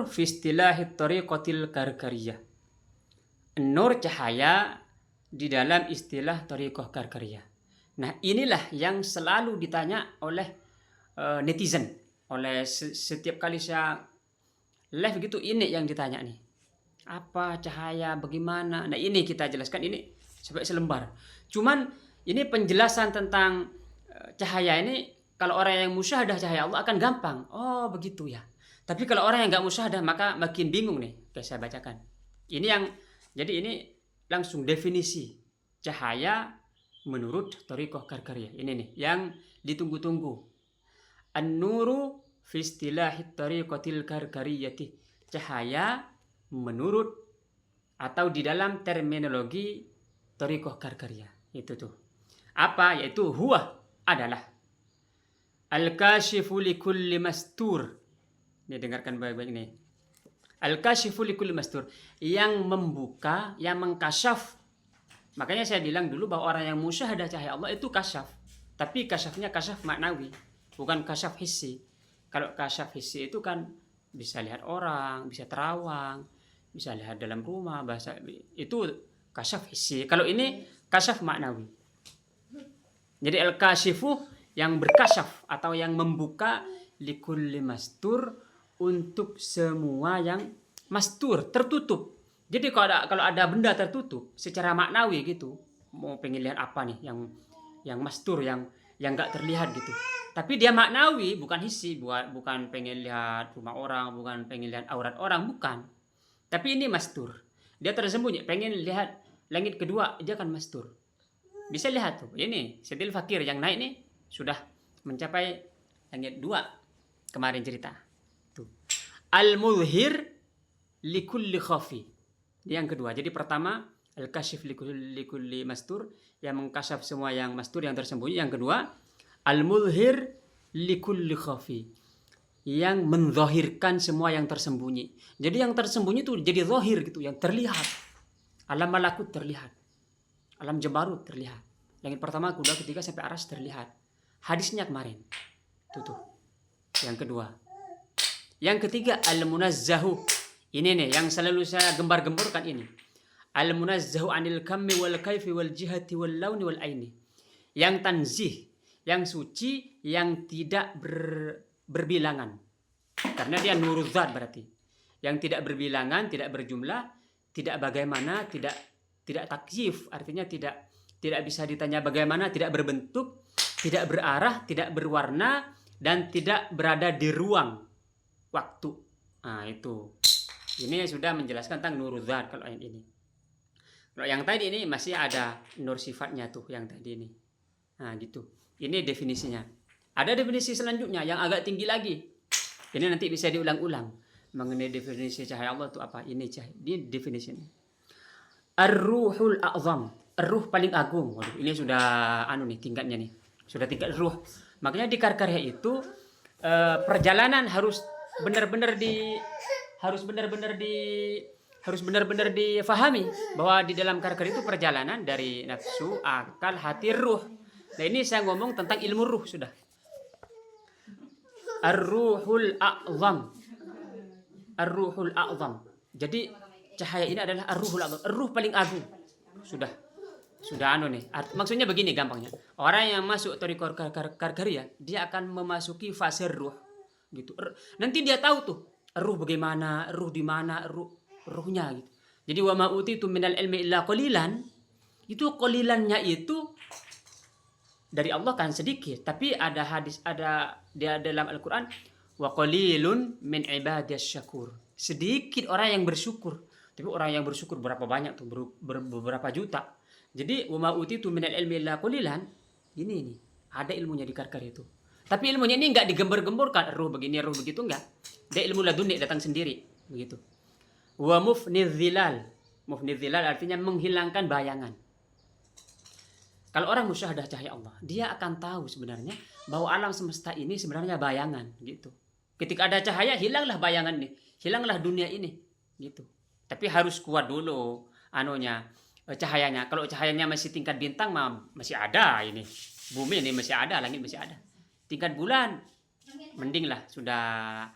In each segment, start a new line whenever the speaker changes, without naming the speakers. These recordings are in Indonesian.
fi istilahi tariqatil karkariyah. Nur cahaya di dalam istilah tariqah karkariyah. Nah, inilah yang selalu ditanya oleh netizen. Oleh setiap kali saya live gitu, ini yang ditanya nih. Apa cahaya, bagaimana? Nah, ini kita jelaskan ini sampai selembar. Cuman ini penjelasan tentang cahaya ini, kalau orang yang musyahadah cahaya Allah akan gampang. Oh, begitu ya. Tapi kalau orang yang nggak musyahadah maka makin bingung nih. Oke, saya bacakan. Jadi ini langsung definisi cahaya menurut Thariqah Karkariyah. Ini nih yang ditunggu-tunggu. An-nuru fi istilahi Thariqatil Karkariyati. Cahaya menurut atau di dalam terminologi Thariqah Karkariyah. Itu tuh. Apa? Yaitu huwa adalah al-kashifu likulli mastur. Ini dengarkan baik-baik ini. Al-kashifu likulli mastur, yang membuka, yang mengkasyaf. Makanya saya bilang dulu bahwa orang yang musyahadah cahaya Allah itu kasyaf. Tapi kasyafnya kasyaf maknawi, bukan kasyaf hissi. Kalau kasyaf hissi itu kan bisa lihat orang, bisa terawang, bisa lihat dalam rumah, bahasa itu kasyaf hissi. Kalau ini kasyaf maknawi. Jadi al-kashifu yang berkasyaf atau yang membuka likulli mastur, untuk semua yang mastur, tertutup. Jadi kalau ada benda tertutup secara maknawi gitu, mau pengen lihat apa nih yang mastur, yang nggak terlihat gitu. Tapi dia maknawi, bukan hissi, bukan pengen lihat rumah orang, bukan pengen lihat aurat orang, bukan. Tapi ini mastur. Dia tersembunyi, pengen lihat langit kedua, dia kan mastur. Bisa lihat tuh, ini Setil Fakir yang naik nih sudah mencapai langit 2 kemarin cerita. Al-mudhir likulli khafi. Yang kedua. Jadi pertama al-kashif likulli mastur, yang mengkasyaf semua yang mastur, yang tersembunyi. Yang kedua al-mudhir likulli khafi, yang menzahirkan semua yang tersembunyi. Jadi yang tersembunyi itu jadi zahir gitu, yang terlihat. Alam malakut terlihat, alam jabarut terlihat, langit pertama, kedua, ketiga sampai aras terlihat. Hadisnya kemarin. Tuh. Yang kedua. Yang ketiga al-munazzahu. Ini nih yang selalu saya gembar-gemborkan ini. Al-munazzahu anil kammi wal kaifi wal jihati wal launi wal aini. Yang tanzih, yang suci, yang tidak berbilangan. Karena dia nurul zat berarti. Yang tidak berbilangan, tidak berjumlah, tidak bagaimana, tidak takyif, artinya tidak bisa ditanya bagaimana, tidak berbentuk, tidak berarah, tidak berwarna, dan tidak berada di ruang waktu. Nah, itu. Ini sudah menjelaskan tentang nurul zat kalau yang ini. Kalau yang tadi ini masih ada nur sifatnya tuh yang tadi ini. Nah, gitu. Ini definisinya. Ada definisi selanjutnya yang agak tinggi lagi. Ini nanti bisa diulang-ulang mengenai definisi cahaya Allah itu apa. Ini definisinya. Ar-ruhul a'zam. Ar-ruh paling agung. Waduh, ini sudah tingkatnya nih. Sudah tingkat ruh. Makanya di karkarya itu perjalanan harus benar-benar difahami bahwa di dalam karkarya itu perjalanan dari nafsu, akal, hati, ruh. Nah, ini saya ngomong tentang ilmu ruh sudah. Ar-ruhul a'zam. Ar-ruhul a'zam. Jadi cahaya ini adalah ar-ruhul a'zam, ruh paling agung. Sudah nih. Maksudnya begini gampangnya. Orang yang masuk Thariqah Karkariyah, dia akan memasuki fase ruh gitu. Nanti dia tahu tuh ruh bagaimana, ruh di mana, ruhnya gitu. Jadi wa ma utitu minal ilmi illa qalilan. Itu qalilannya itu dari Allah kan sedikit, tapi ada hadis, ada dia dalam Al-Qur'an, wa qalilun min ibadiyas syakur. Sedikit orang yang bersyukur. Tapi orang yang bersyukur berapa banyak tuh, beberapa juta. Jadi wa ma utitu minal ilmi illa qalilan. Ini nih, ada ilmunya di karkarya itu. Tapi ilmunya ini enggak digembar-gemborkan, ruh begini, ruh begitu, enggak. Dia ilmu laduni, datang sendiri, begitu. Wa mufnidzilal. Mufnidzilal artinya menghilangkan bayangan. Kalau orang musyahadah cahaya Allah, dia akan tahu sebenarnya bahwa alam semesta ini sebenarnya bayangan, gitu. Ketika ada cahaya, hilanglah bayangan ini, hilanglah dunia ini, gitu. Tapi harus kuat dulu cahayanya. Kalau cahayanya masih tingkat bintang, masih ada ini. Bumi ini masih ada, langit masih ada. Tingkat bulan, mending lah sudah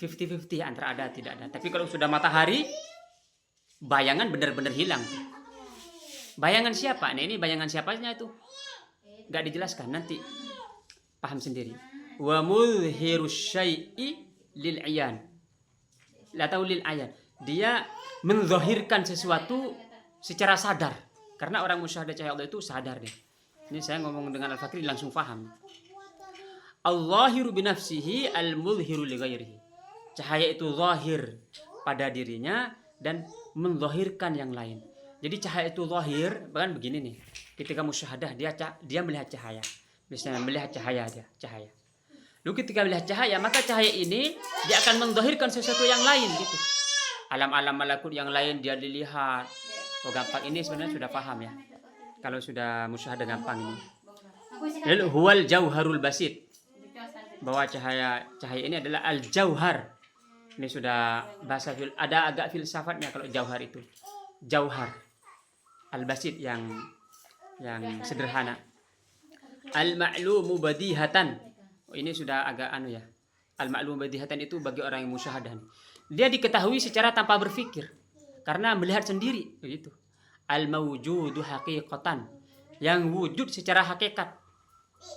50-50 antara ada tidak ada. Tapi kalau sudah matahari, bayangan benar-benar hilang. Bayangan siapa? Nah, ini bayangan siapanya itu nggak dijelaskan, nanti paham sendiri. Wa mudhiru syai'i lil ayan. La tahu lil ayan. Dia menzahirkan sesuatu secara sadar. Karena orang musyahadah cahaya Allah itu sadar deh. Ini saya ngomong dengan Al-Fakri langsung paham. Al-zahiru binafsihi al-mudhiru li ghairihi. Cahaya itu zahir pada dirinya dan menzahirkan yang lain. Jadi cahaya itu zahir, bahkan begini nih. Ketika musyahadah dia melihat cahaya. Misalnya melihat cahaya dia, cahaya. Lalu ketika melihat cahaya, maka cahaya ini dia akan menzahirkan sesuatu yang lain gitu. Alam-alam malakut yang lain dia dilihat. Oh gampang, ini sebenarnya sudah paham ya. Kalau sudah musyahadah gampang ini. Lalu huwal jauharul basit. Bahwa cahaya ini adalah al-jauhar. Ini sudah bahasa ada agak filsafatnya kalau jauhar itu. Jauhar. Al-basit yang sederhana. Al-ma'lumu badihatan. Oh, ini sudah agak ya. Al-ma'lumu badihatan itu bagi orang yang musyahadah. Dia diketahui secara tanpa berpikir. Karena melihat sendiri begitu. Al-mawjudu haqiqatan. Yang wujud secara hakikat.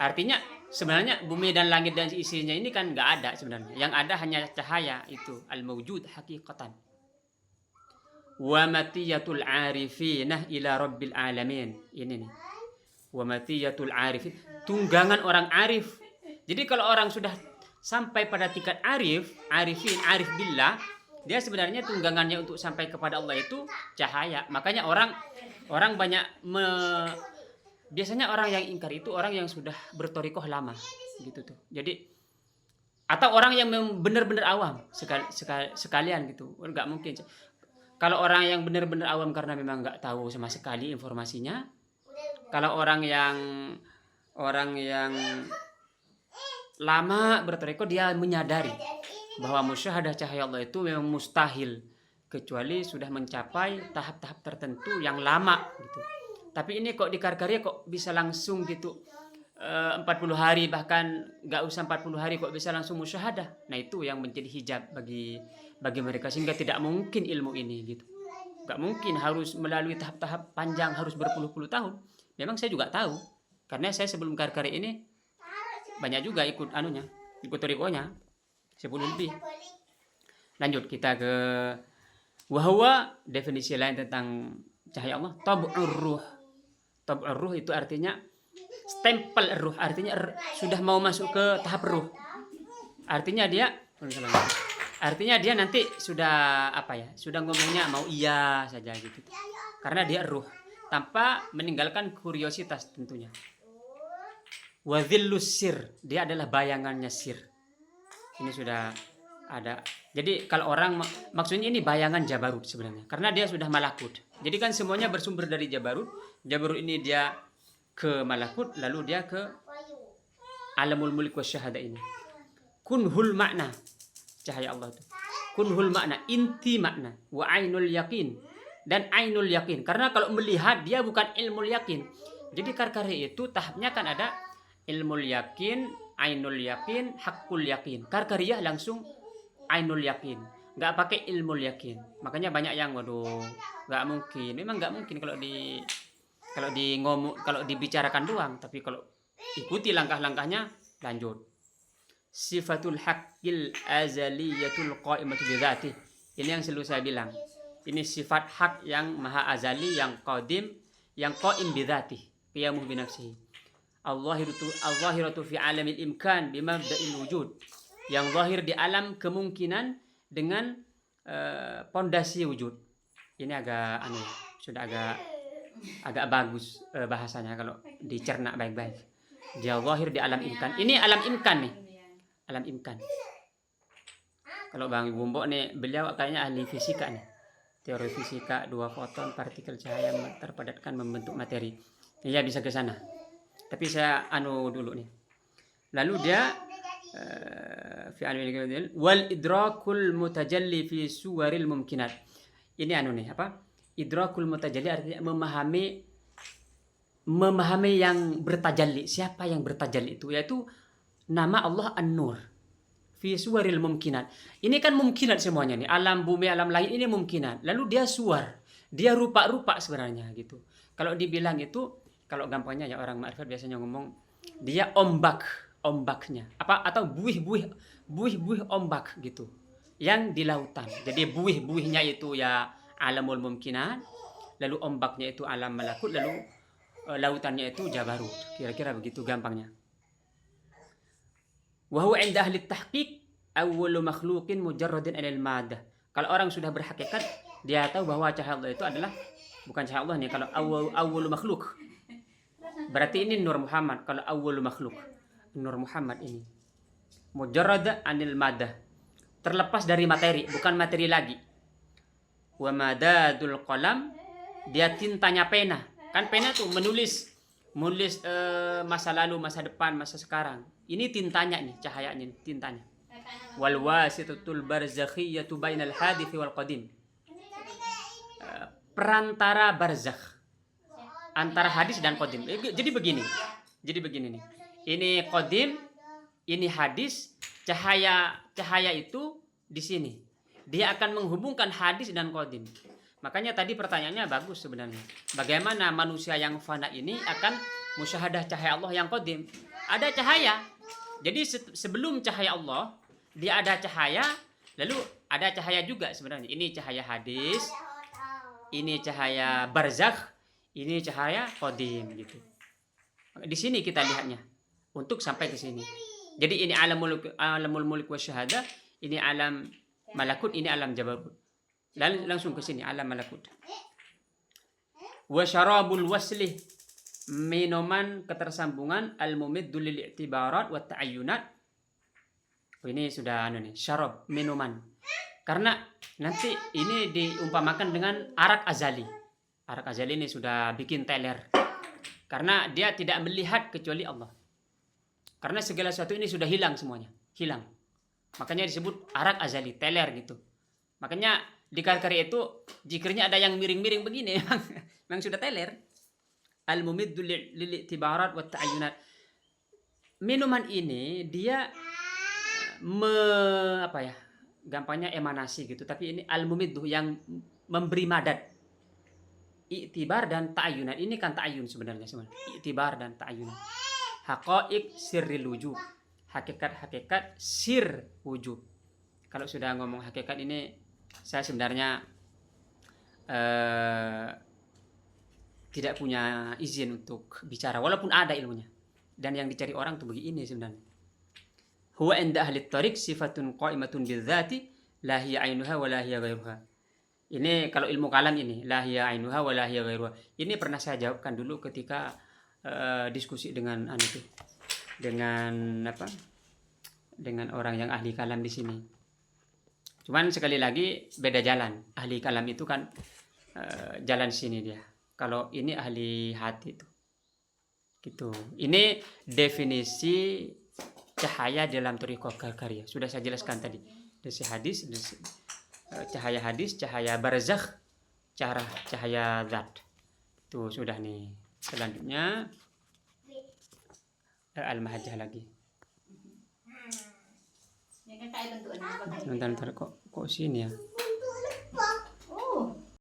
Artinya sebenarnya bumi dan langit dan isinya ini kan nggak ada sebenarnya. Yang ada hanya cahaya itu. Al-mawjud haqiqatan. Wa matiyatul arifinah ila rabbil alamin. Ini nih. Wa matiyatul arifin. Tunggangan orang arif. Jadi kalau orang sudah sampai pada tingkat arif billah, dia sebenarnya tunggangannya untuk sampai kepada Allah itu cahaya. Makanya orang banyak biasanya orang yang ingkar itu orang yang sudah bertorikoh lama gitu tuh. Jadi atau orang yang benar-benar awam sekalian gitu. Enggak mungkin. Kalau orang yang benar-benar awam karena memang nggak tahu sama sekali informasinya. Kalau orang yang lama bertorikoh, dia menyadari bahwa musyahadah cahaya Allah itu memang mustahil kecuali sudah mencapai tahap-tahap tertentu yang lama gitu. Tapi ini kok di Karkaria kok bisa langsung gitu 40 hari, bahkan nggak usah 40 hari kok bisa langsung musyahadah. Nah itu yang menjadi hijab bagi mereka, sehingga tidak mungkin ilmu ini gitu. Nggak mungkin, harus melalui tahap-tahap panjang, harus berpuluh-puluh tahun. Memang saya juga tahu karena saya sebelum Karkaria ini banyak juga ikut torikonya 10 lebih. Lanjut kita ke wahwa, definisi lain tentang cahaya Allah. Tab'ur ruh. Tab'ur ruh itu artinya stempel ruh, artinya sudah mau masuk ke tahap ruh. Artinya dia nanti sudah sudah ngomongnya mau iya saja gitu. Karena dia ruh tanpa meninggalkan kuriositas tentunya. Wadhillus sir, dia adalah bayangannya sir. Ini sudah ada. Jadi kalau orang maksudnya ini bayangan Jabarut sebenarnya, karena dia sudah malakut. Jadi kan semuanya bersumber dari Jabarut. Jabarut ini dia ke malakut, lalu dia ke alamul mulk wasyahadah ini. Kunhul makna cahaya Allah itu. Kunhul makna, inti makna, wa ainul yakin, dan ainul yakin. Karena kalau melihat dia bukan ilmul yakin. Jadi Karkaria itu tahapnya kan ada ilmul yakin, ainul yakin, hakul yakin. Karkaria langsung ainul yakin, nggak pakai ilmul yakin. Makanya banyak yang nggak mungkin. Memang nggak mungkin kalau dibicarakan doang. Tapi kalau ikuti langkah-langkahnya, lanjut. Sifatul haqqil azaliyatul qa'imatu bidzatih. Ini yang selalu saya bilang. Ini sifat hak yang maha azali, yang qadim, yang qa'im bidzatih, qiyamuh binafsihi. Al-zahiratu fi alamil imkan bimabda'il wujud. Yang zahir di alam kemungkinan dengan pondasi wujud. Ini sudah agak bagus bahasanya kalau dicerna baik-baik. Dia zahir di alam imkan. Ini alam imkan nih. Alam imkan. Kalau Bang Bumbo nih, beliau kayaknya ahli fisika nih. Teori fisika, 2 foton partikel cahaya terpadatkan membentuk materi. Iya bisa ke sana. Tapi saya dulu nih. Lalu dia wal idrakul mutajalli fi suwaril mumkinat. Ini idrakul mutajalli artinya memahami yang bertajalli. Siapa yang bertajalli itu? Yaitu nama Allah An-Nur. fi suwaril mumkinat. Ini kan mumkinat semuanya nih. Alam bumi, alam lain ini mumkinat. Lalu dia suar, dia rupa-rupa sebenarnya gitu. Kalau dibilang itu, kalau gampangnya ya orang ma'rifat biasanya ngomong dia ombaknya. Apa atau buih-buih ombak gitu. Yang di lautan. Jadi buih-buihnya itu ya alamul mumkinat, lalu ombaknya itu alam malakut, lalu lautannya itu jabarut. Kira-kira begitu gampangnya. Wa huwa 'inda ahli tahqiq awwalu makhluqin mujarradin 'anil madah. Kalau orang sudah berhakikat, dia tahu bahwa cahaya Allah itu adalah bukan cahaya Allah nih. Kalau awwalu makhluk, berarti ini Nur Muhammad. Kalau awwalu makhluk, Nur Muhammad ini mujarrad 'anil madah, terlepas dari materi, bukan materi lagi. Wa madadul qalam, dia tintanya pena. Kan pena tuh menulis masa lalu, masa depan, masa sekarang. Ini tintanya nih, cahayanya, tintanya. Wal wasitatul barzakhiyyatu bainal hadits wal qadim. Perantara barzakh antara hadis dan qadim. Jadi begini nih. Ini qadim, ini hadis, cahaya itu di sini. Dia akan menghubungkan hadis dan qadim. Makanya tadi pertanyaannya bagus sebenarnya. Bagaimana manusia yang fana ini akan musyahadah cahaya Allah yang qadim? Ada cahaya. Jadi sebelum cahaya Allah, dia ada cahaya, lalu ada cahaya juga sebenarnya. Ini cahaya hadis, ini cahaya barzakh, ini cahaya qadim gitu. Di sini kita lihatnya untuk sampai ke sini. Jadi ini alamul mulk wa syahadah, ini alam malakut, ini alam jabarut. Langsung ke sini alam malakut. Wa syarabul waslih, minuman ketersambungan, al-mumiddu lil i'tibarat wa ta'ayyunat. Ini sudah nih, syarab, minuman. Karena nanti ini diumpamakan dengan arak azali. Arak azali ini sudah bikin teler. Karena dia tidak melihat kecuali Allah. Karena segala sesuatu ini sudah hilang semuanya, hilang. Makanya disebut arak azali, teler gitu. Makanya di kari-kari itu zikirnya ada yang miring-miring begini, memang sudah teler. Al-mumiddu lil i'tibarat wa ta'ayyunat. Minuman ini dia gampangnya emanasi gitu, tapi ini al-mumiddu yang memberi madad. I'tibar dan ta'ayyunat. Ini kan ta'ayyun sebenarnya. I'tibar dan ta'ayyunat. Haqa'iq sirril wujub. Hakikat sir wujub. Kalau sudah ngomong hakikat ini, saya sebenarnya tidak punya izin untuk bicara walaupun ada ilmunya. Dan yang dicari orang tuh begini sebenarnya. Huwa inda ahli tariq sifatun qa'imatun bidzati la hiya 'ainuha wa la hiya ghairuha. Ini kalau ilmu kalam ini la hiya 'ainuha wa la hiya ghairuha. Ini pernah saya jawabkan dulu ketika diskusi dengan dengan orang yang ahli kalam di sini. Cuman sekali lagi beda jalan. Ahli kalam itu kan jalan sini dia. Kalau ini ahli hati itu. Gitu. Ini definisi cahaya dalam thariqah karya. Sudah saya jelaskan tadi. Cahaya hadis, cahaya barzakh, cahaya zat. Itu sudah nih. Selanjutnya al-mahajjah lagi. Bentar kok sini ya.